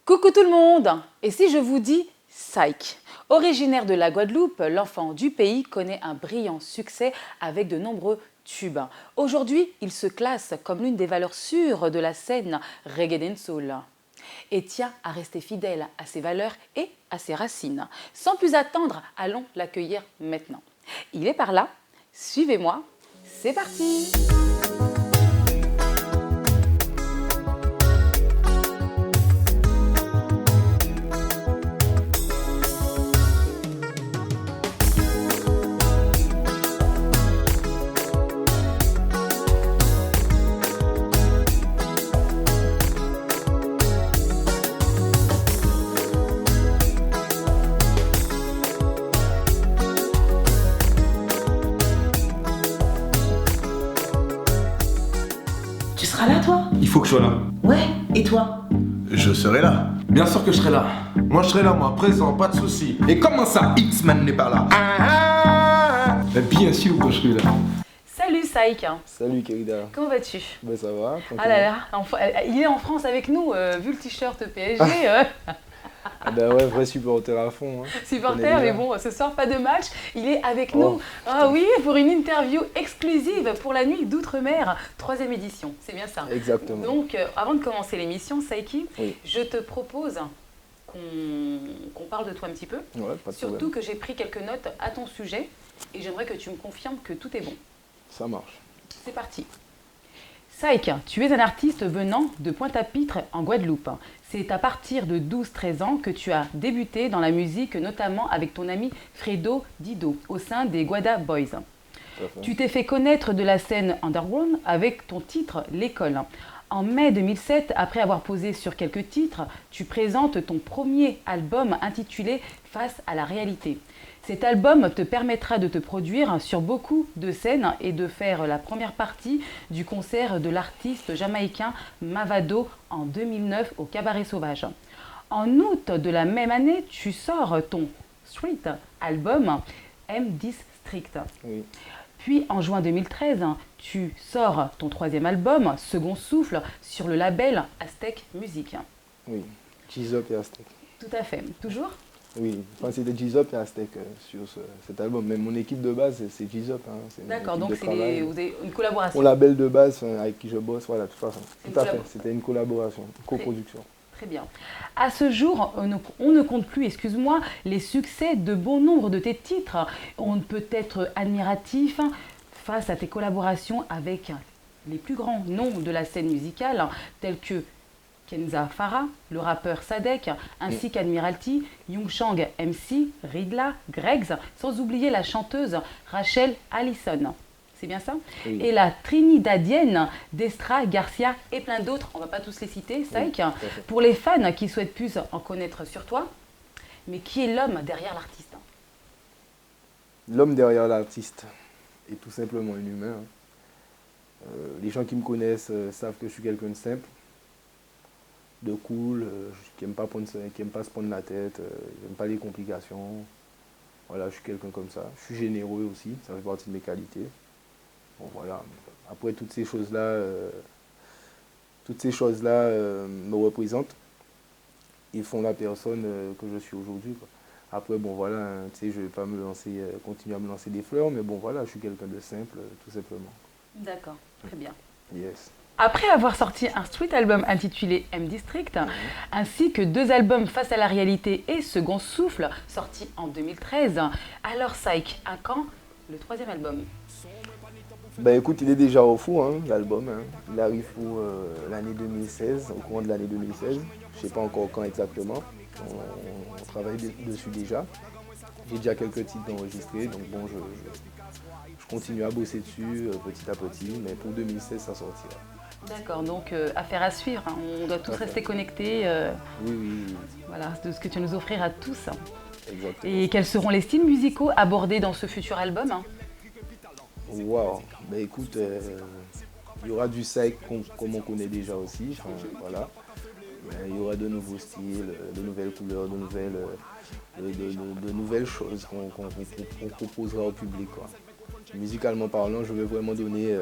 Coucou tout le monde! Et si je vous dis Psyche? Originaire de la Guadeloupe, l'enfant du pays connaît un brillant succès avec de nombreux tubes. Aujourd'hui, il se classe comme l'une des valeurs sûres de la scène reggae dancehall et tient à rester fidèle à ses valeurs et à ses racines. Sans plus attendre, allons l'accueillir maintenant. Il est par là, suivez-moi, c'est parti! Tu seras là, toi? Il faut que je sois là. Ouais, et toi? Je serai là. Bien sûr que je serai là. Moi je serai là, moi, présent, pas de soucis. Et comment ça? X-Man n'est pas là. Mais bien sûr que je serai là. Salut Psyche! Salut Kerida, Comment vas-tu? ben ça va, tranquille. Ah là là, il est en France avec nous, vu le t-shirt PSG, Ah ben ouais, vrai supporter à fond. Hein. supporter, déjà. mais bon, ce soir pas de match, il est avec Oh, nous. Ah oui, pour une interview exclusive pour la nuit d'outre-mer, 3e édition, c'est bien ça. Exactement. Donc, avant de commencer l'émission, Saiki, Oui. je te propose qu'on parle de toi un petit peu. Ouais, pas de Surtout problème. que j'ai pris quelques notes à ton sujet et j'aimerais que tu me confirmes que tout est bon. Ça marche. C'est parti. Psyche, tu es un artiste venant de Pointe-à-Pitre en Guadeloupe. C'est à partir de 12-13 ans que tu as débuté dans la musique, notamment avec ton ami Fredo Dido, au sein des Guada Boys. Tout à fait. Tu t'es fait connaître de la scène underground avec ton titre L'école. En mai 2007, après avoir posé sur quelques titres, tu présentes ton premier album intitulé Face à la réalité. Cet album te permettra de te produire sur beaucoup de scènes et de faire la première partie du concert de l'artiste jamaïcain Mavado en 2009 au Cabaret Sauvage. En août de la même année, tu sors ton street album M District. Oui, Puis en juin 2013, tu sors ton 3e album, Second Souffle, sur le label Aztec Music. oui. G-Zop et Aztec. Tout à fait. Toujours? Oui, enfin c'était G-Zop et Aztec sur cet album. Même mon équipe de base, c'est G-Zop. Hein. C'est une D'accord, équipe donc de c'est travail. vous avez une collaboration. Mon label de base avec qui je bosse, voilà, de toute façon. C'est une Tout à fait, collab- c'était une collaboration, une coproduction. Très bien. À ce jour, on ne compte plus, excuse-moi, les succès de bon nombre de tes titres. On ne peut être admiratif face à tes collaborations avec les plus grands noms de la scène musicale, tels que Kenza Farah, le rappeur Sadek, ainsi qu'Admiralty, Young Chang MC, Ridla, Greggs, sans oublier la chanteuse Rachel Allison. C'est bien ça? Oui. Et la Trinidadienne Destra Garcia et plein d'autres, on va pas tous les citer, Psyche. tout à fait. Pour les fans qui souhaitent plus en connaître sur toi, mais qui est l'homme derrière l'artiste? L'homme derrière l'artiste est tout simplement un humain. Hein. Les gens qui me connaissent savent que je suis quelqu'un de simple, de cool, qui n'aime pas, se prendre la tête, j'aime pas les complications. Voilà, je suis quelqu'un comme ça. Je suis généreux aussi, ça fait partie de mes qualités. Bon voilà. Après toutes ces choses-là me représentent et font la personne que je suis aujourd'hui, quoi. Après bon voilà, hein, tu sais, je vais pas continuer à me lancer des fleurs, mais bon voilà, je suis quelqu'un de simple, tout simplement. D'accord, très bien. Yes. Après avoir sorti un street album intitulé M District, ainsi que 2 albums Face à la réalité et Second Souffle, sortis en 2013, alors Psyche, à quand le 3e album? Ben écoute, il est déjà au four, hein, l'album. Hein. Il arrive pour l'année 2016, au courant de l'année 2016. Je sais pas encore quand exactement. On travaille dessus déjà. J'ai déjà quelques titres enregistrés, donc bon, je continue à bosser dessus petit à petit, mais pour 2016, ça sortira. D'accord, donc affaire à suivre, hein. On doit tous Tout à fait. rester connectés, Oui, voilà, de ce que tu vas nous offrir à tous. exactement. Et quels seront les styles musicaux abordés dans ce futur album, hein? Waouh, ben écoute, il y aura du psych comme on connaît déjà aussi, enfin, voilà. Mais il y aura de nouveaux styles, de nouvelles couleurs, de nouvelles choses qu'on proposera au public, quoi. Musicalement parlant, je veux vraiment donner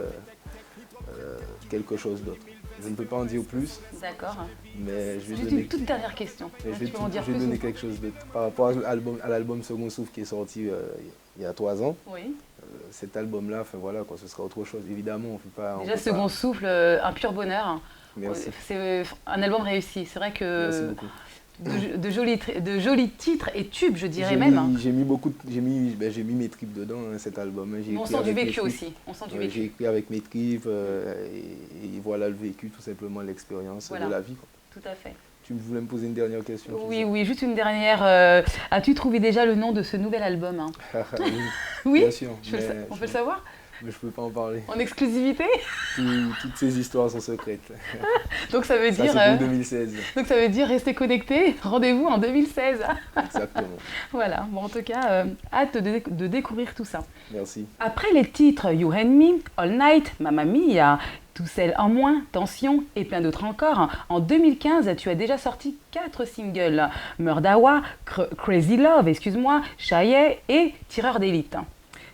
quelque chose d'autre. Je ne peux pas en dire plus, D'accord. mais je vais Juste donner, une toute dernière question. mais Tu peux en dire je vais plus donner ou- quelque chose d'autre. Par rapport à l'album Second Souffle qui est sorti il y a 3 ans, Oui. cet album-là, enfin voilà, quoi, ce sera autre chose. Évidemment, on peut pas. Déjà, Second Souffle, un pur bonheur. Merci. C'est un album réussi. C'est vrai Merci que beaucoup. de jolis titres et tubes, je dirais même. J'ai mis beaucoup, j'ai mis mes tripes dedans, hein, cet album. Hein. Mais on sent du vécu aussi. On sent du J'ai vécu. écrit avec mes tripes et voilà le vécu, tout simplement l'expérience Voilà. de la vie, quoi. Tout à fait. Tu voulais me poser une dernière question? Oui, oui, juste une dernière. As-tu trouvé déjà le nom de ce nouvel album, hein? Oui, Oui, bien sûr. on peut le savoir? Mais je peux pas en parler. En exclusivité? Toutes ces histoires sont secrètes. Donc ça veut Ça, dire, c'est pour 2016. donc ça veut dire restez connectés. Rendez-vous en 2016. Exactement. Voilà. Bon, en tout cas, hâte de découvrir tout ça. Merci. Après les titres You and Me, All Night, Mamma Mia, Tout seul en moins, Tension et plein d'autres encore, en 2015, tu as déjà sorti 4 singles, Murdawa, Crazy Love, excuse-moi, Chaillet et Tireur d'élite.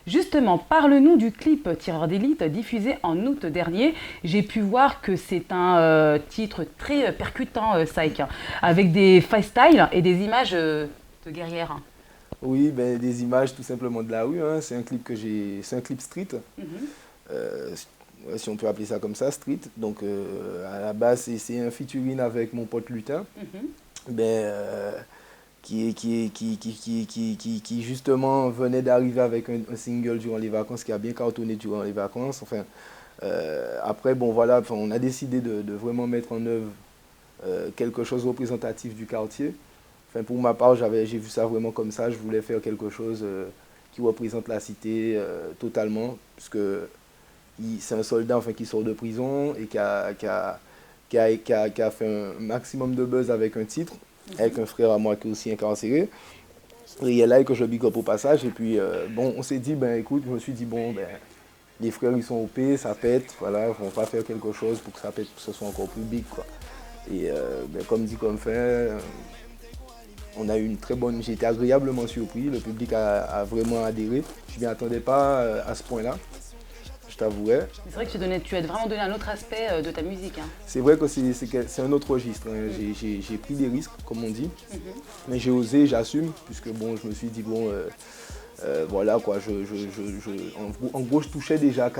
Justement, parle-nous du clip Tireur d'élite diffusé en août dernier. J'ai pu voir que c'est un titre très percutant, Psych, avec des freestyles et des images de guerrières. Oui, ben, des images tout simplement de la rue, hein. C'est un clip c'est un clip street. Si on peut appeler ça comme ça, street. Donc à la base, c'est un featuring avec mon pote Lutin, qui justement venait d'arriver avec un single durant les vacances, qui a bien cartonné durant les vacances. Enfin, après, bon voilà, enfin, on a décidé de vraiment mettre en œuvre quelque chose de représentatif du quartier. Enfin, pour ma part, j'ai vu ça vraiment comme ça. Je voulais faire quelque chose qui représente la cité totalement, puisque c'est un soldat, enfin, qui sort de prison et qui a fait un maximum de buzz avec un titre, avec un frère à moi qui est aussi incarcéré. Et il est là que je big up au passage. Et puis, bon, on s'est dit, ben écoute, je me suis dit, bon, ben, les frères, ils sont OP, ça pète, voilà, on va faire quelque chose pour que ça pète, pour que ce soit encore plus big, quoi. Et ben, comme dit, comme fait, on a eu une très bonne... J'ai été agréablement surpris, le public a vraiment adhéré. Je ne m'y attendais pas à ce point-là, je t'avouerais. C'est vrai que tu as vraiment donné un autre aspect de ta musique. Hein. C'est vrai que c'est un autre registre. Hein. J'ai pris des risques, comme on dit, mais j'ai osé, j'assume, puisque bon, je me suis dit, bon, voilà quoi, en gros, je touchais déjà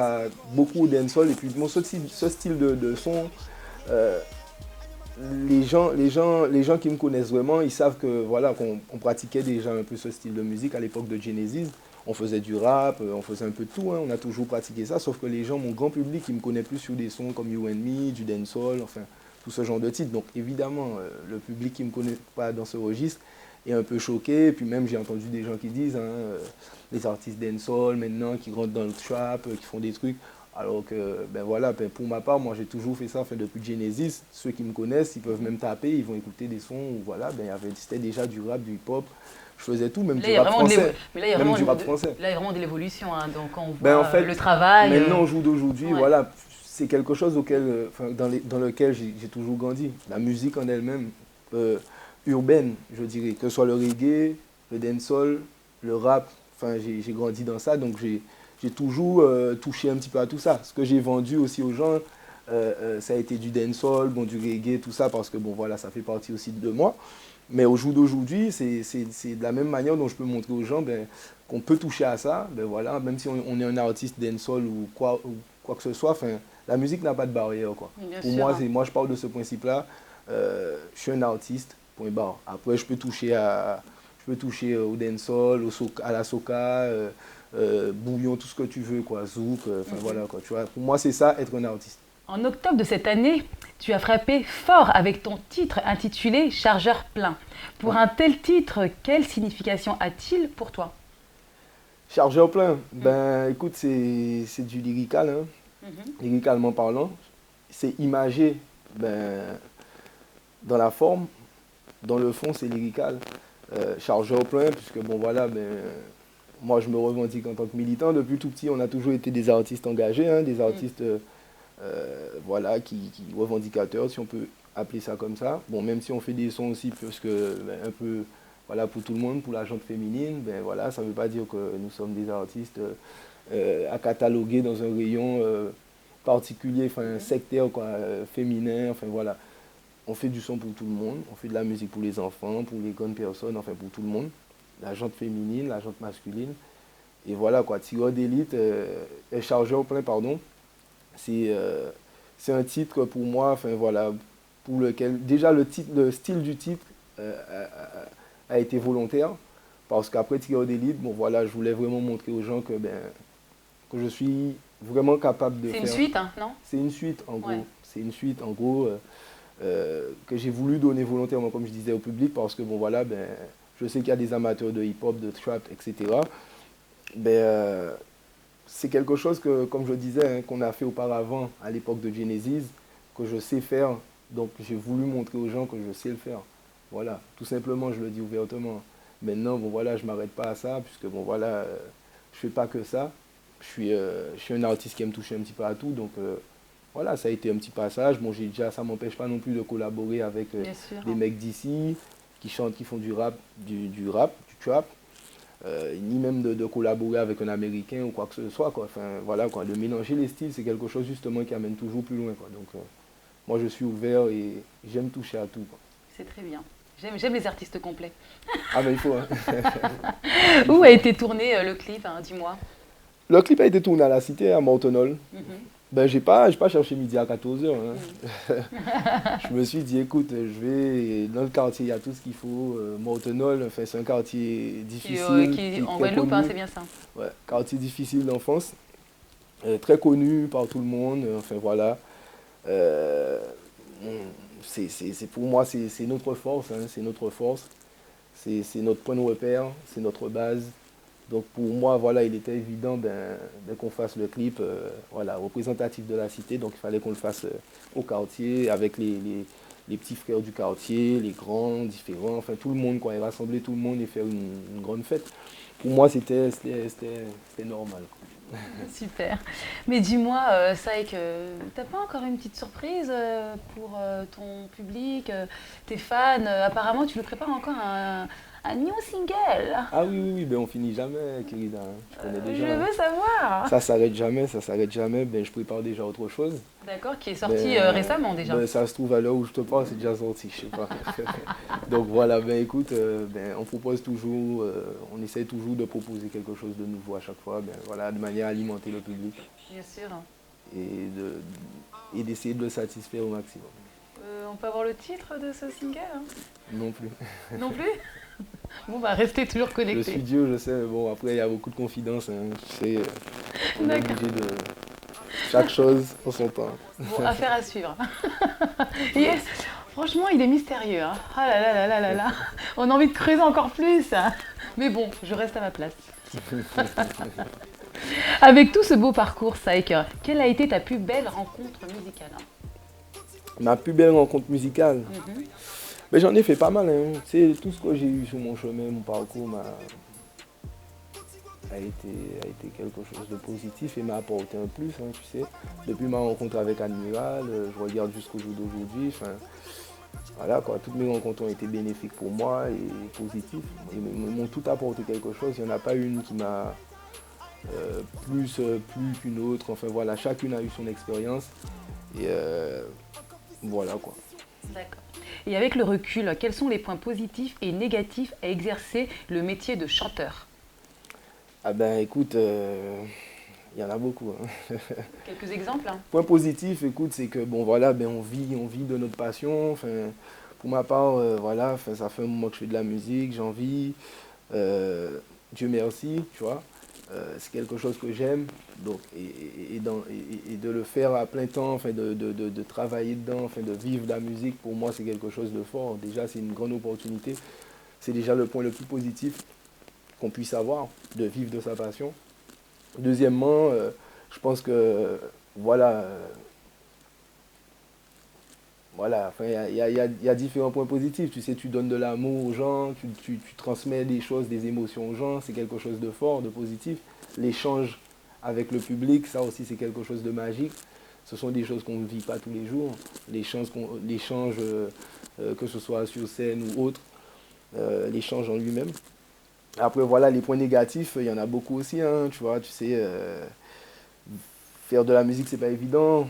beaucoup au dancehall, et puis bon, ce style de son, les gens qui me connaissent vraiment, ils savent que voilà, qu'on pratiquait déjà un peu ce style de musique à l'époque de Genesis. On faisait du rap, on faisait un peu de tout, hein. On a toujours pratiqué ça, sauf que les gens, mon grand public, ils me connaissent plus sur des sons comme You and Me, du dancehall, enfin, tout ce genre de titres. Donc évidemment, le public qui ne me connaît pas dans ce registre est un peu choqué. Et puis même, j'ai entendu des gens qui disent, hein, les artistes dancehall maintenant, qui rentrent dans le trap, qui font des trucs. Alors que, ben voilà, ben pour ma part, moi j'ai toujours fait ça, enfin, depuis Genesis. Ceux qui me connaissent, ils peuvent même taper, ils vont écouter des sons où voilà, ben, c'était déjà du rap, du hip-hop. Je faisais tout, même du rap français. Mais là, il y a même vraiment du rap français. Là, il y a vraiment de l'évolution. Hein. Donc, on voit Ben, en fait, le travail. Maintenant, au jour d'aujourd'hui, ouais. voilà, c'est quelque chose dans lequel j'ai toujours grandi. La musique en elle-même, urbaine, je dirais, que ce soit le reggae, le dancehall, le rap, enfin, j'ai grandi dans ça, donc j'ai toujours touché un petit peu à tout ça. Ce que j'ai vendu aussi aux gens, ça a été du dancehall, bon, du reggae, tout ça, parce que bon, voilà, ça fait partie aussi de moi. Mais au jour d'aujourd'hui, c'est de la même manière dont je peux montrer aux gens qu'on peut toucher à ça. Ben voilà, même si on est un artiste dancehall ou quoi que ce soit, la musique n'a pas de barrière, quoi. Pour moi, moi, je parle de ce principe-là. Je suis un artiste, point barre. Après, je peux toucher au dancehall, à la soca, bouillon, tout ce que tu veux, quoi, zouk, voilà, quoi. Tu vois, pour moi, c'est ça, être un artiste. En octobre de cette année, tu as frappé fort avec ton titre intitulé Chargeur plein. Pour un tel titre, quelle signification a-t-il pour toi? Chargeur plein, ben écoute, c'est du lyrical, hein. Lyricalement parlant. C'est imagé, ben, dans la forme, dans le fond, c'est lyrical. Chargeur plein, puisque bon voilà, ben, moi je me revendique en tant que militant. Depuis tout petit, on a toujours été des artistes engagés, hein, des artistes voilà, qui revendicateurs, si on peut appeler ça comme ça. Bon, même si on fait des sons aussi, parce que ben, un peu voilà, pour tout le monde, pour la gente féminine, ben, voilà, ça ne veut pas dire que nous sommes des artistes à cataloguer dans un rayon particulier, enfin sectaire, quoi, féminin, enfin voilà. On fait du son pour tout le monde, on fait de la musique pour les enfants, pour les grandes personnes, enfin pour tout le monde. La jante féminine, la jante masculine. Et voilà quoi, Tireur d'élite, chargeur plein, pardon. C'est un titre pour moi, enfin voilà, pour lequel déjà le style du titre a été volontaire. Parce qu'après Tireur d'élite, bon voilà, je voulais vraiment montrer aux gens que je suis vraiment capable de faire. C'est une suite, hein, non? C'est une suite en gros. Ouais. C'est une suite en gros que j'ai voulu donner volontairement, comme je disais, au public, parce que bon voilà, je sais qu'il y a des amateurs de hip-hop, de trap, etc. C'est quelque chose que, comme je disais, hein, qu'on a fait auparavant à l'époque de Genesis, que je sais faire. Donc j'ai voulu montrer aux gens que je sais le faire. Voilà, tout simplement, je le dis ouvertement. Maintenant, bon voilà, je ne m'arrête pas à ça, puisque bon voilà, je fais pas que ça. Je suis un artiste qui aime toucher un petit peu à tout, donc voilà, ça a été un petit passage. Bon, ça ne m'empêche pas non plus de collaborer avec des mecs d'ici, qui chantent, qui font du rap, du trap, ni même de collaborer avec un Américain ou quoi que ce soit, quoi. Enfin, voilà, quoi. De mélanger les styles, c'est quelque chose justement qui amène toujours plus loin, quoi. Donc, moi, je suis ouvert et j'aime toucher à tout, quoi. C'est très bien. J'aime les artistes complets. Ah ben il faut, hein. Où a été tourné le clip, hein, dis-moi? Le clip a été tourné à la Cité, à Mortonol. J'ai pas cherché midi à 14h. Hein. Je me suis dit, écoute, je vais dans le quartier, il y a tout ce qu'il faut. Mortonol, enfin, c'est un quartier difficile. En Guadeloupe, hein, c'est bien ça. Ouais, quartier difficile d'enfance. Très connu par tout le monde. Enfin voilà. Pour moi, c'est notre force. Hein, c'est notre force. C'est notre point de repère. C'est notre base. Donc pour moi, voilà, il était évident qu'on fasse le clip voilà, représentatif de la cité. Donc il fallait qu'on le fasse au quartier, avec les petits frères du quartier, les grands, différents, enfin tout le monde, quoi, et rassembler tout le monde et faire une grande fête. Pour moi, c'était normal, quoi. Super. Mais dis-moi, Saïk, t'as pas encore une petite surprise pour ton public, tes fans? Apparemment, tu nous prépares encore un new single. Ah oui, on finit jamais, Kérida. Hein. Je connais déjà. Je veux savoir. Ça s'arrête jamais. Je prépare déjà autre chose. D'accord, qui est sorti récemment déjà. Ça se trouve à l'heure où je te parle, c'est déjà sorti, je sais pas. Donc voilà, écoute, on propose toujours, on essaie toujours de proposer quelque chose de nouveau à chaque fois, voilà, de manière à alimenter le public. Bien sûr. Et d'essayer de le satisfaire au maximum. On peut avoir le titre de ce single, hein? Non plus. Non plus? Bon, restez toujours connectés. Je suis Dieu, je sais, bon, après il y a beaucoup de confidence, hein, tu sais, on est obligé de chaque chose en son temps. Bon, affaire à suivre. Franchement, il est mystérieux, hein. Ah là. On a envie de creuser encore plus. Hein. Mais bon, je reste à ma place. Avec tout ce beau parcours, Saïk, quelle a été ta plus belle rencontre musicale? Ma plus belle rencontre musicale? Mais j'en ai fait pas mal, hein. Tu sais, tout ce que j'ai eu sur mon chemin, mon parcours a été quelque chose de positif et m'a apporté un plus, hein, tu sais. Depuis ma rencontre avec Admiral, je regarde jusqu'au jour d'aujourd'hui. Voilà, quoi, toutes mes rencontres ont été bénéfiques pour moi et positives. Ils m'ont tout apporté quelque chose. Il n'y en a pas une qui m'a plus qu'une autre. Enfin voilà, chacune a eu son expérience. Et voilà quoi. D'accord. Et avec le recul, quels sont les points positifs et négatifs à exercer le métier de chanteur? Ah écoute, il y en a beaucoup. Hein. Quelques exemples, hein. Point positif, écoute, c'est que bon voilà, on vit de notre passion. Enfin, pour ma part, voilà, ça fait un moment que je fais de la musique, j'en vis. Dieu merci, tu vois. C'est quelque chose que j'aime, donc et de le faire à plein temps, enfin de travailler dedans, enfin de vivre de la musique, pour moi c'est quelque chose de fort. Déjà c'est une grande opportunité, c'est déjà le point le plus positif qu'on puisse avoir, de vivre de sa passion. Deuxièmement, je pense que voilà, enfin, il y a différents points positifs. Tu sais, tu donnes de l'amour aux gens, tu transmets des choses, des émotions aux gens, c'est quelque chose de fort, de positif. L'échange avec le public, ça aussi c'est quelque chose de magique. Ce sont des choses qu'on ne vit pas tous les jours. L'échange, que ce soit sur scène ou autre, l'échange en lui-même. Après voilà, les points négatifs, il y en a beaucoup aussi, hein, tu vois, tu sais, faire de la musique, c'est pas évident.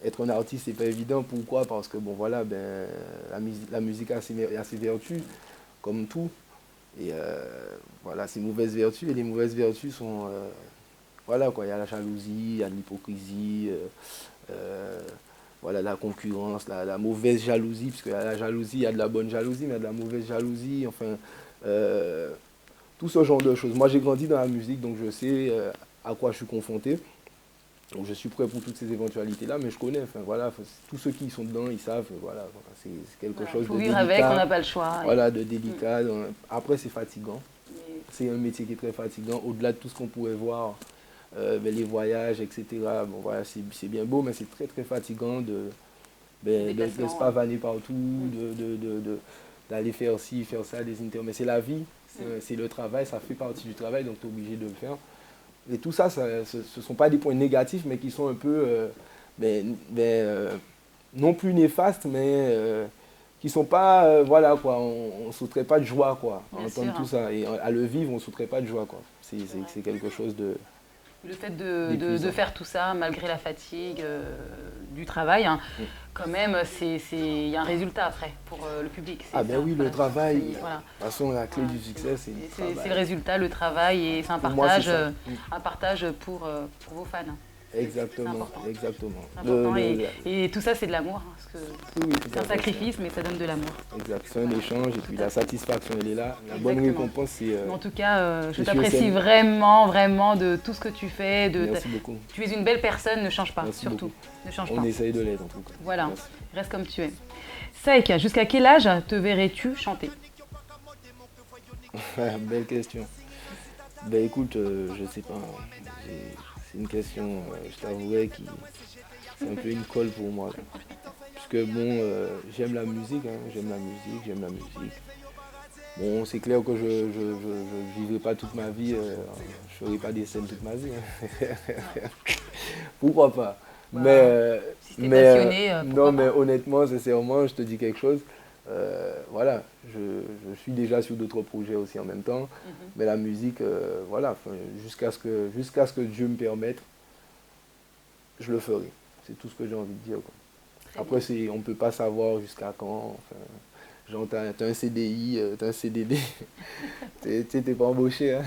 Être un artiste, c'est pas évident. Pourquoi? Parce que bon, voilà, ben, la musique a ses vertus, comme tout. Et voilà, ses mauvaises vertus. Et les mauvaises vertus sont... voilà, quoi. Il y a la jalousie, il y a de l'hypocrisie, voilà, la concurrence, la mauvaise jalousie. Puisque la jalousie, il y a de la bonne jalousie, mais il y a de la mauvaise jalousie. Enfin, tout ce genre de choses. Moi, j'ai grandi dans la musique, donc je sais à quoi je suis confronté. Donc je suis prêt pour toutes ces éventualités-là, mais je connais, enfin voilà, tous ceux qui sont dedans, ils savent, voilà, c'est quelque chose de faut vivre délicat. avec, on n'a pas le choix. Voilà, de délicat. Après, c'est fatigant. C'est un métier qui est très fatigant. Au-delà de tout ce qu'on pouvait voir, les voyages, etc. Bon, voilà, c'est bien beau, mais c'est très très fatigant de se pavaner partout, d'aller faire ci, faire ça, des interviews. Mais c'est la vie, c'est le travail, ça fait partie du travail, donc tu es obligé de le faire. Et tout ça, ce ne sont pas des points négatifs, mais qui sont un peu, non plus néfastes, mais qui ne sont pas, voilà quoi, on ne sauterait pas de joie quoi, à entendre tout ça. Et à le vivre, on ne sauterait pas de joie quoi. C'est quelque chose de... Le fait de faire tout ça, malgré la fatigue du travail, hein, quand même, il y a un résultat après pour le public. Ah ben ça, oui, voilà, le travail, voilà. de toute façon, la clé du succès, c'est le travail. C'est le résultat, le travail, et c'est un partage pour vos fans. Exactement, exactement. C'est important, et tout ça, c'est de l'amour. Hein, parce que c'est un sacrifice, mais ça donne de l'amour. Exact, c'est un échange, et puis la satisfaction, elle est là. La bonne récompense, c'est... En tout cas, je t'apprécie vraiment, vraiment de tout ce que tu fais. Merci beaucoup. Tu es une belle personne, ne change pas, Merci surtout. Beaucoup. Ne change On pas. essaye de l'être, en tout cas. Voilà, merci. Reste comme tu es. Saïk, jusqu'à quel âge te verrais-tu chanter? Belle question. Ben écoute, je sais pas. C'est une question, je t'avouerai, qui c'est un peu une colle pour moi. Puisque bon, j'aime la musique, j'aime la musique. Bon, c'est clair que je ne vivrai pas toute ma vie, je ne ferai pas des scènes toute ma vie. Pourquoi pas? Voilà. Si t'es passionné, non, mais pas. honnêtement, sincèrement, je te dis quelque chose. Voilà, je suis déjà sur d'autres projets aussi en même temps, mais la musique, voilà, jusqu'à ce que Dieu me permette, je le ferai. C'est tout ce que j'ai envie de dire, quoi. Après, on ne peut pas savoir jusqu'à quand. Enfin, genre, t'as un CDI, t'as un CDD, t'es pas embauché. Hein.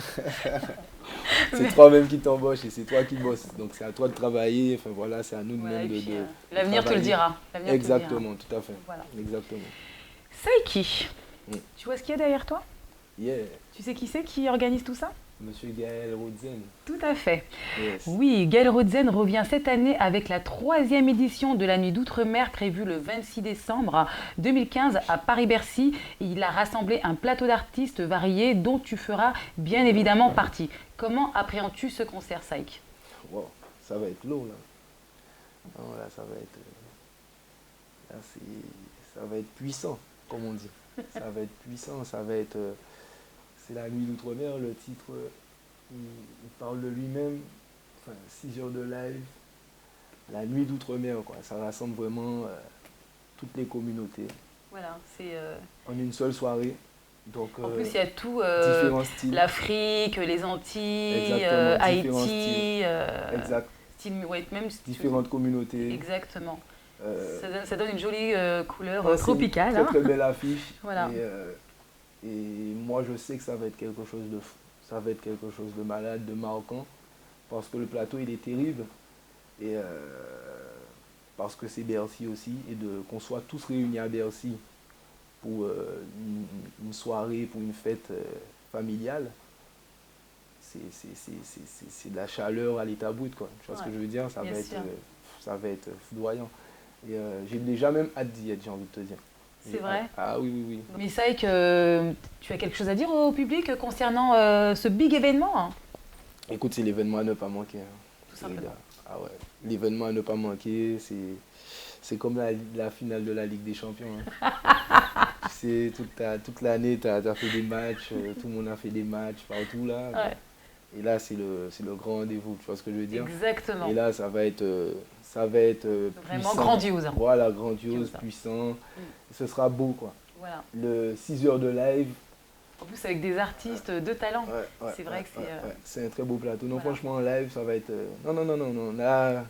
C'est toi-même qui t'embauches et c'est toi qui bosses. Donc c'est à toi de travailler, enfin voilà, c'est à nous de même de l'avenir te le dira. Exactement, tout à fait. Voilà. Exactement. Saïki, tu vois ce qu'il y a derrière toi? Yeah. Tu sais qui c'est qui organise tout ça? Monsieur Gaël Rodzen. Tout à fait. Yes. Oui, Gaël Rodzen revient cette année avec la 3e édition de la Nuit d'Outre-mer prévue le 26 décembre 2015 à Paris-Bercy. Il a rassemblé un plateau d'artistes variés dont tu feras bien évidemment partie. Comment appréhendes-tu ce concert, Saïk? Wow, ça va être lourd là. Non, là, ça va être puissant, comme on dit. Ça va être puissant, ça va être... c'est la Nuit d'Outre-mer, le titre, il parle de lui-même, enfin, 6 heures de live, la Nuit d'Outre-mer, quoi. Ça rassemble vraiment toutes les communautés. Voilà, c'est... En une seule soirée. Donc, en plus, il y a tout, différents styles. l'Afrique, les Antilles, Haïti, même différentes communautés. Exactement. Ça donne une jolie couleur tropicale. Très très belle affiche. Voilà. Et moi, je sais que ça va être quelque chose de fou. Ça va être quelque chose de malade, de marquant. Parce que le plateau, il est terrible. Et parce que c'est Bercy aussi. Et qu'on soit tous réunis à Bercy pour une soirée, pour une fête familiale, c'est de la chaleur à l'état brut, quoi. Tu vois ce que je veux dire? Ça va être foudroyant. Et j'ai déjà même hâte d'y être, j'ai envie de te dire. C'est vrai? Ah oui. Mais c'est vrai que tu as quelque chose à dire au public concernant ce big événement, hein? Écoute, c'est l'événement à ne pas manquer. Hein. Tout simplement. Ah ouais. L'événement à ne pas manquer, c'est comme la finale de la Ligue des Champions. Hein. Tu sais, toute l'année, tu as fait des matchs, tout le monde a fait des matchs partout là. Ouais. Et là, c'est le grand rendez-vous, tu vois ce que je veux dire? Exactement. Et là, ça va être vraiment puissant. Grandiose. Voilà, grandiose, puissant. Et ce sera beau, quoi. Voilà. Le 6 heures de live, En plus, avec des artistes de talent. Ouais, C'est vrai que c'est... ouais. C'est un très beau plateau. Non, voilà. franchement, en live, ça va être... Non. Là,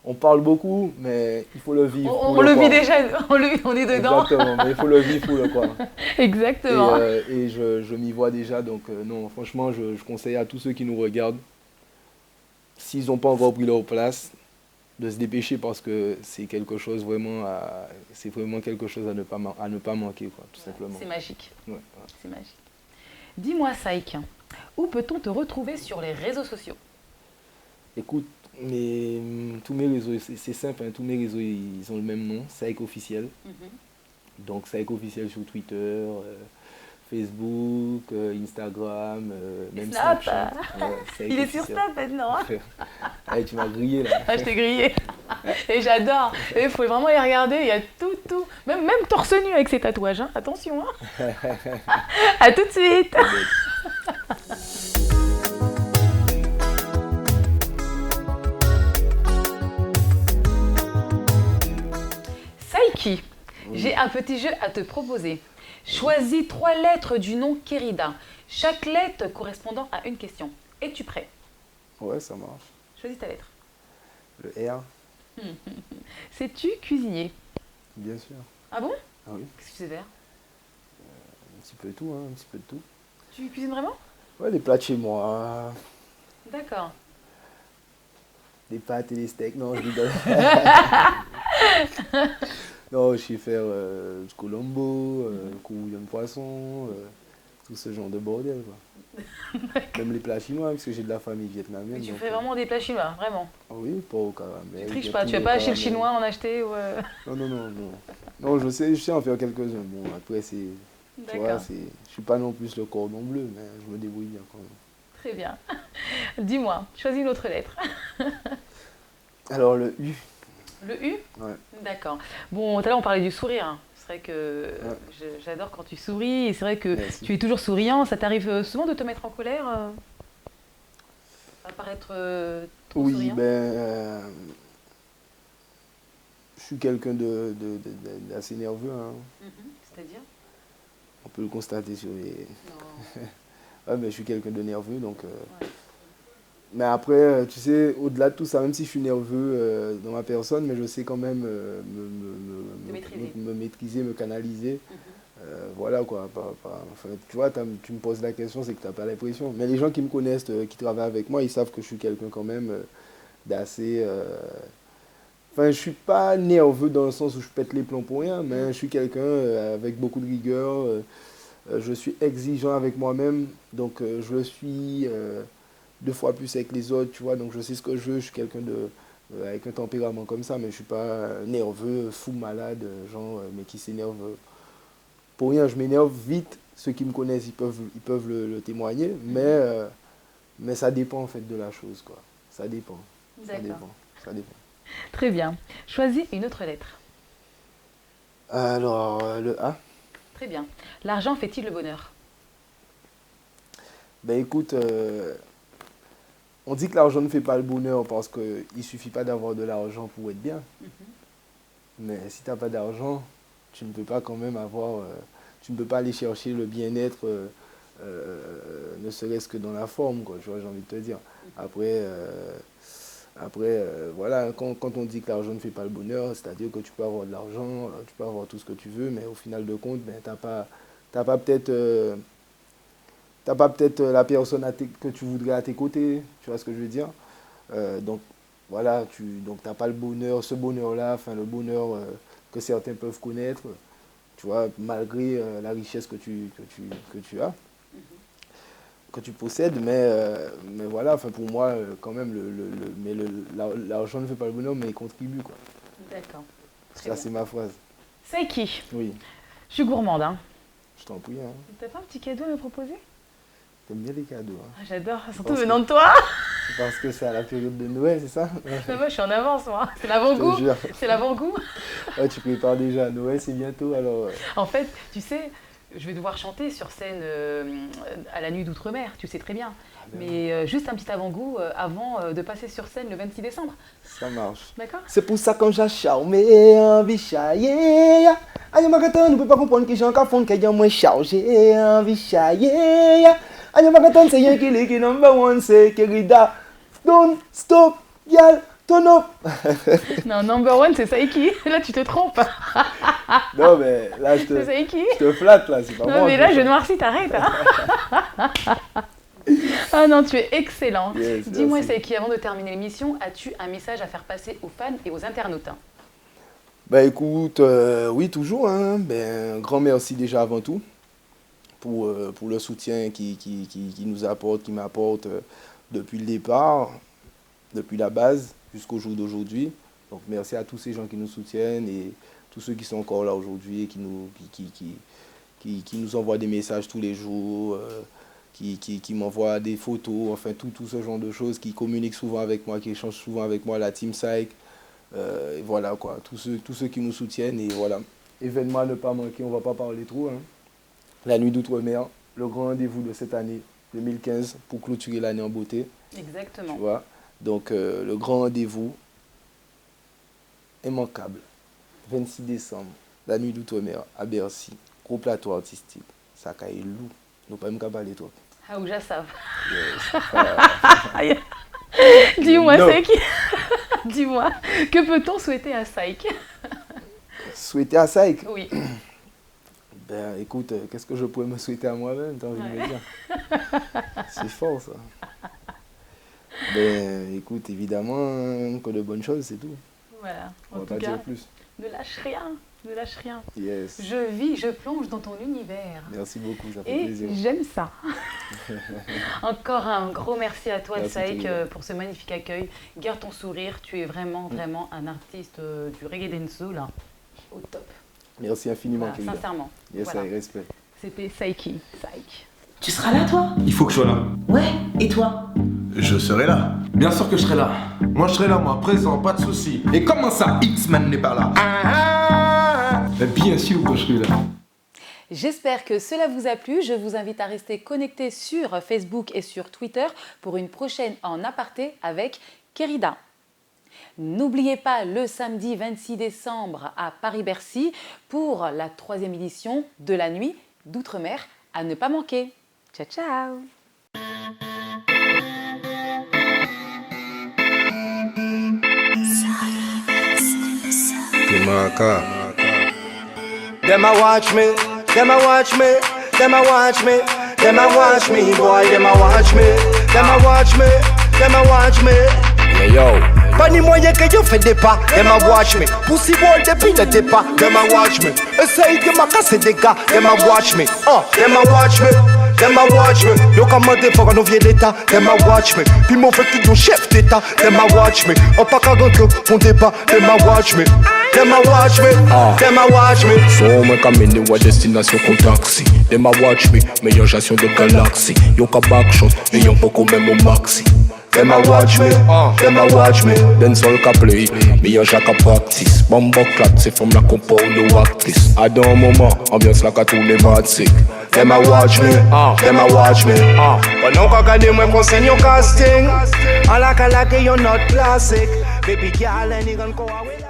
on parle beaucoup, mais il faut le vivre. On le vit déjà, on est dedans. Exactement, mais il faut le vivre pour le croire. Exactement. Et je m'y vois déjà, donc non, franchement, je conseille à tous ceux qui nous regardent, s'ils n'ont pas encore pris leur place, de se dépêcher parce que c'est quelque chose vraiment c'est vraiment quelque chose à ne pas manquer, quoi, tout simplement. C'est magique. Ouais. C'est magique. Dis-moi, Saïk, où peut-on te retrouver sur les réseaux sociaux? Écoute, tous mes réseaux, c'est simple, hein, tous mes réseaux, ils ont le même nom, Saïk Officiel. Donc Saïk Officiel sur Twitter, Facebook, Instagram, même Snap. Snapchat. Ouais, Il est sur Snap maintenant. Hein. Allez, tu m'as grillé là. Ah, je t'ai grillé. Et j'adore. Il faut vraiment y regarder. Il y a tout. Même torse nu avec ses tatouages. Hein. Attention. Hein. À tout de suite. Saïki, j'ai un petit jeu à te proposer. Choisis 3 lettres du nom Kérida. Chaque lettre correspondant à une question. Es-tu prêt? Ouais, ça marche. Choisis ta lettre. Le R, Sais-tu cuisiner? bien sûr. Ah bon? Ah oui, Qu'est-ce que tu sais faire? un petit peu de tout, hein, un petit peu de tout. Tu cuisines vraiment? Ouais, des plats de chez moi, D'accord. des pâtes et des steaks, non, je rigole. Non, je sais faire du colombo, couillon de poisson, tout ce genre de bordel, quoi. Même les plats chinois, parce que j'ai de la famille vietnamienne. Mais tu donc, fais vraiment des plats chinois, vraiment. Ah oui, pas au caramel. Tu triches bien pas, tu poulet vas pas au chez le caramel. chinois en acheter ou... Non. Non, je sais en faire quelques-uns. Bon, après, c'est... Tu vois, D'accord, je suis pas non plus le cordon bleu, mais je me débrouille bien quand même. très bien. Dis-moi, choisis une autre lettre. Alors, le U. Le U? Ouais. D'accord. Bon, tout à l'heure on parlait du sourire. Hein. C'est vrai que j'adore quand tu souris et c'est vrai que Merci. tu es toujours souriant. Ça t'arrive souvent de te mettre en colère à paraître trop Oui, souriant? je suis quelqu'un d'assez nerveux, hein. C'est-à-dire? On peut le constater sur les... Non. Ouais, mais je suis quelqu'un de nerveux, donc... Mais après, tu sais, au-delà de tout ça, même si je suis nerveux dans ma personne, mais je sais quand même me maîtriser, me canaliser. Voilà quoi. Enfin, tu vois, tu me poses la question, c'est que tu n'as pas l'impression. Mais les gens qui me connaissent, qui travaillent avec moi, ils savent que je suis quelqu'un quand même d'assez... Enfin, je suis pas nerveux dans le sens où je pète les plombs pour rien, mais je suis quelqu'un avec beaucoup de rigueur. Je suis exigeant avec moi-même, donc je le suis 2 fois plus avec les autres, tu vois. Donc je sais ce que je veux, je suis quelqu'un avec un tempérament comme ça, mais je suis pas nerveux, fou, malade, genre, mais qui s'énerve pour rien. Je m'énerve vite. Ceux qui me connaissent, ils peuvent le témoigner, mais ça dépend en fait de la chose, quoi. Ça dépend. Ça dépend. Très bien. Choisis une autre lettre. Alors, le A. Très bien. L'argent fait-il le bonheur? Ben écoute, on dit que l'argent ne fait pas le bonheur parce qu'il ne suffit pas d'avoir de l'argent pour être bien. Mais si tu n'as pas d'argent, tu ne peux pas quand même tu ne peux pas aller chercher le bien-être, ne serait-ce que dans la forme, quoi, tu vois, j'ai envie de te dire. Après, voilà, quand on dit que l'argent ne fait pas le bonheur, c'est-à-dire que tu peux avoir de l'argent, tu peux avoir tout ce que tu veux, mais au final de compte, ben, t'as pas peut-être la personne que tu voudrais à tes côtés, tu vois ce que je veux dire. Donc voilà, donc t'as pas le bonheur, ce bonheur-là, enfin le bonheur que certains peuvent connaître, tu vois, malgré la richesse que tu as, que tu possèdes, mais voilà, enfin pour moi, quand même, l'argent ne fait pas le bonheur, mais il contribue, quoi. D'accord. Ça, c'est ma phrase. Saïki, Oui, je suis gourmande, hein. je t'en prie, hein. T'as pas un petit cadeau à me proposer? T'aimes bien les cadeaux, hein. Ah, j'adore, surtout Parce que- venant de toi. C'est parce que c'est à la période de Noël, c'est ça? Mais moi, je suis en avance, moi. C'est Je te l'avant-goût. jure. C'est l'avant-goût. Ouais, tu prépares déjà, Noël c'est bientôt, alors... En fait, tu sais, je vais devoir chanter sur scène à la nuit d'outre-mer, tu sais très bien. Mais juste un petit avant-goût avant de passer sur scène le 26 décembre. Ça marche. D'accord? C'est pour ça qu'on j'ai charmé, envie chailler. Aïe, Marathon, ne peut pas comprendre que j'ai encore fond qu'il y a moins chargé, envie chailler. Aïe, Marathon, c'est rien qui est number one, c'est Kerida. Don't stop, girl, turn up. Non, number one, c'est Saiki. Là, tu te trompes. Non, mais là, je C'est Saiki. te flatte, là, c'est pas moi. Non, mais là, je noircis, t'arrêtes. Hein. Ah non, tu es excellent. Yes, Dis-moi, merci. Saiki, avant de terminer l'émission, as-tu un message à faire passer aux fans et aux internautes? Bah écoute, oui, toujours. Hein. Ben, un grand merci déjà avant tout pour le soutien qui nous apporte, qui m'apporte depuis le départ, depuis la base jusqu'au jour d'aujourd'hui. Donc merci à tous ces gens qui nous soutiennent et tous ceux qui sont encore là aujourd'hui et qui nous envoient des messages tous les jours, qui m'envoient des photos, enfin tout ce genre de choses, qui communiquent souvent avec moi, qui échangent souvent avec moi, la Team Psych. Et voilà quoi, tous ceux qui nous soutiennent et voilà. Événement à ne pas manquer, on va pas parler trop. Hein. La nuit d'outre-mer, le grand rendez-vous de cette année 2015 pour clôturer l'année en beauté. Exactement. Tu vois. Donc le grand rendez-vous immanquable, 26 décembre, la nuit d'outre-mer à Bercy, gros plateau artistique, ça caille loup, nous pas même qu'à parler toi. Ah, ou savent. Yes, Dis-moi, Non. Saiki. Dis-moi, que peut-on souhaiter à Saiki? souhaiter à Saïk. Oui. Ben écoute, qu'est-ce que je pourrais me souhaiter à moi-même, t'as envie de me dire? C'est fort ça. Ben écoute, évidemment, que de bonnes choses, c'est tout. Voilà. On En va tout pas cas, dire plus. ne lâche rien. Ne lâche rien. Yes. Je vis, je plonge dans ton univers. Merci beaucoup, ça fait Et plaisir. j'aime ça. Encore un gros merci à toi, Merci, Saïk, Théo. pour ce magnifique accueil. Garde ton sourire. Tu es vraiment, vraiment un artiste du reggae dancehall là, au top. Merci infiniment, Voilà, Kevin. sincèrement. Yes, Voilà. avec respect. C'était Saiki. Saïk. Tu seras là, toi? Il faut que je sois là. Ouais, et toi? Je serai là. Bien sûr que je serai là. Moi je serai là, moi, présent, pas de soucis. Et comment ça? X-Man n'est pas là. Mais bien sûr que je serai là. J'espère que cela vous a plu. Je vous invite à rester connectés sur Facebook et sur Twitter pour une prochaine en aparté avec Kerida. N'oubliez pas le samedi 26 décembre à Paris-Bercy pour la 3e édition de la nuit d'outre-mer à ne pas manquer. Ciao, ciao! Them a watch me, them a watch me, them a watch me, them a watch me, boy, them a watch me, them a watch me, them a watch me. Yeah, yo. Pas ni moyen que yo fait des pas, them a watch me. Pussy ball depuis le départ, them a watch me. Essaye de m'a casser des gars, them a watch me. Them a watch me. Them a watch me, yo commandé pour un nouveau d'état, them a watch me. Puis mon fait tout ton chef d'état, them a watch me. En pas qu'à rentrer, on débat, them a watch me. Them a watch me, them a watch me. So moi comme une wa destination con taxi. Them a watch me, meilleure gestion de galaxie. Yo ka backshot, et yon beaucoup même au maxi. Them a watch me, them a watch me. Den sol ka play, meilleure ja ka practice. Bombo clat, c'est from la compo de actrice. À d'un moment, ambiance la ka tous les matiques. Them a watch me, them a watch me. Pendant qu'on regarde moi conseille your casting. A la que you're not classic. Baby girl, any gun go away.